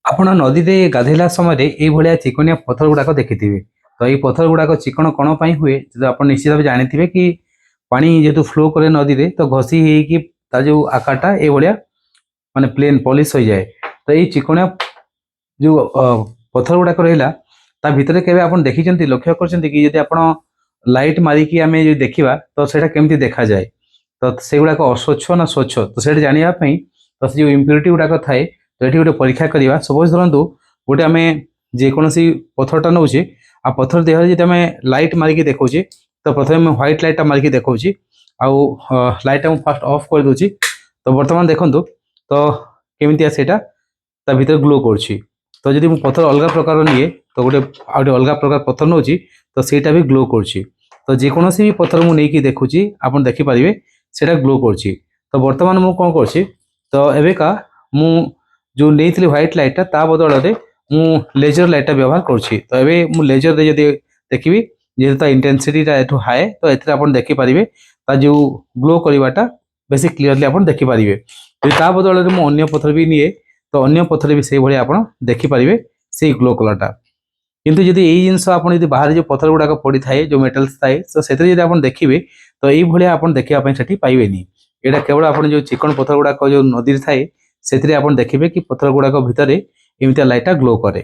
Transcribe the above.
ଆପଣ ନଦୀରେ ଗାଧେଇଲା ସମୟରେ ଏଇଭଳିଆ ଚିକଣିଆ ପଥର ଗୁଡାକ ଦେଖିଥିବେ। ତ ଏଇ ପଥର ଗୁଡାକ ଚିକଣ କଣ ପାଇଁ ହୁଏ ଯଦି ଆପଣ ନିଶ୍ଚିତ ଭାବେ ଜାଣିଥିବେ କି ପାଣି ଯେହେତୁ ଫ୍ଲୋ କରେ ନଦୀରେ ତ ଘଷି ହେଇକି ତା ଯୋଉ ଆକାରଟା ଏଇଭଳିଆ ମାନେ ପ୍ଲେନ ପଲିଶ ହୋଇଯାଏ। ତ ଏଇ ଚିକଣିଆ ଯୋଉ ପଥର ଗୁଡାକ ରହିଲା ତା ଭିତରେ କେବେ ଆପଣ ଦେଖିଛନ୍ତି ଲକ୍ଷ୍ୟ କରିଛନ୍ତି କି ଯଦି ଆପଣ ଲାଇଟ୍ ମାରିକି ଆମେ ଯଦି ଦେଖିବା ତ ସେଇଟା କେମିତି ଦେଖାଯାଏ। ତ ସେଗୁଡାକ ଅସ୍ୱଚ୍ଛ ନା ସ୍ୱଚ୍ଛ ତ ସେଇଟା ଜାଣିବା ପାଇଁ ତ ସେ ଯୋଉ ଇମ୍ପ୍ୟୁରିଟି ଗୁଡାକ ଥାଏ ତ ଏଠି ଗୋଟେ ପରୀକ୍ଷା କରିବା। ସପୋଜ ଧରନ୍ତୁ ଗୋଟେ ଆମେ ଯେକୌଣସି ପଥରଟା ନେଉଛେ ଆଉ ପଥର ଦେହରେ ଯଦି ଆମେ ଲାଇଟ୍ ମାରିକି ଦେଖାଉଛେ ତ ପ୍ରଥମେ ମୁଁ ହ୍ୱାଇଟ୍ ଲାଇଟ୍ଟା ମାରିକି ଦେଖାଉଛି ଆଉ ଲାଇଟ୍ଟା ମୁଁ ଫାଷ୍ଟ ଅଫ୍ କରିଦେଉଛି। ତ ବର୍ତ୍ତମାନ ଦେଖନ୍ତୁ ତ କେମିତିଆ ସେଇଟା ତା ଭିତରେ ଗ୍ଲୋ କରୁଛି। ତ ଯଦି ମୁଁ ପଥର ଅଲଗା ପ୍ରକାର ନିଏ ତ ଆଉ ଗୋଟେ ଅଲଗା ପ୍ରକାର ପଥର ନେଉଛି ତ ସେଇଟା ବି ଗ୍ଲୋ କରୁଛି। ତ ଯେକୌଣସି ବି ପଥର ମୁଁ ନେଇକି ଦେଖୁଛି ଆପଣ ଦେଖିପାରିବେ ସେଇଟା ଗ୍ଲୋ କରୁଛି। ତ ବର୍ତ୍ତମାନ ମୁଁ କ'ଣ କରୁଛି ତ ଏବେକା ମୁଁ ଯେଉଁ ନେଇଥିଲି ହ୍ୱାଇଟ୍ ଲାଇଟ୍ଟା ତା ବଦଳରେ ମୁଁ ଲେଜର ଲାଇଟ୍ଟା ବ୍ୟବହାର କରୁଛି। ତ ଏବେ ମୁଁ ଲେଜରରେ ଯଦି ଦେଖିବି ଯେହେତୁ ତା ଇଣ୍ଟେନ୍ସିଟିଟା ଏଠୁ ହାଏ ତ ଏଥିରେ ଆପଣ ଦେଖିପାରିବେ ତା ଯେଉଁ ଗ୍ଲୋ କରିବାଟା ବେଶୀ କ୍ଲିୟରଲି ଆପଣ ଦେଖିପାରିବେ। ଯଦି ତା ବଦଳରେ ମୁଁ ଅନ୍ୟ ପଥର ବି ନିଏ ତ ଅନ୍ୟ ପଥରରେ ବି ସେଇଭଳି ଆପଣ ଦେଖିପାରିବେ ସେଇ ଗ୍ଲୋ କଲରଟା। କିନ୍ତୁ ଯଦି ଏଇ ଜିନିଷ ଆପଣ ଯଦି ବାହାରେ ଯେଉଁ ପଥର ଗୁଡ଼ାକ ପଡ଼ିଥାଏ ଯେଉଁ ମେଟାଲ୍ସ ଥାଏ ତ ସେଥିରେ ଯଦି ଆପଣ ଦେଖିବେ ତ ଏଇଭଳିଆ ଆପଣ ଦେଖିବା ପାଇଁ ସେଠି ପାଇବେନି। ଏଇଟା କେବଳ ଆପଣ ଯେଉଁ ଚିକଣ ପଥର ଗୁଡ଼ାକ ଯେଉଁ ନଦୀରେ ଥାଏ ସେଥିରେ ଆପଣ ଦେଖିବେ କି ପଥର ଗୁଡ଼ାକ ଭିତରେ ଏମିତିଆ ଲାଇଟ୍ଟା ଗ୍ଲୋ କରେ।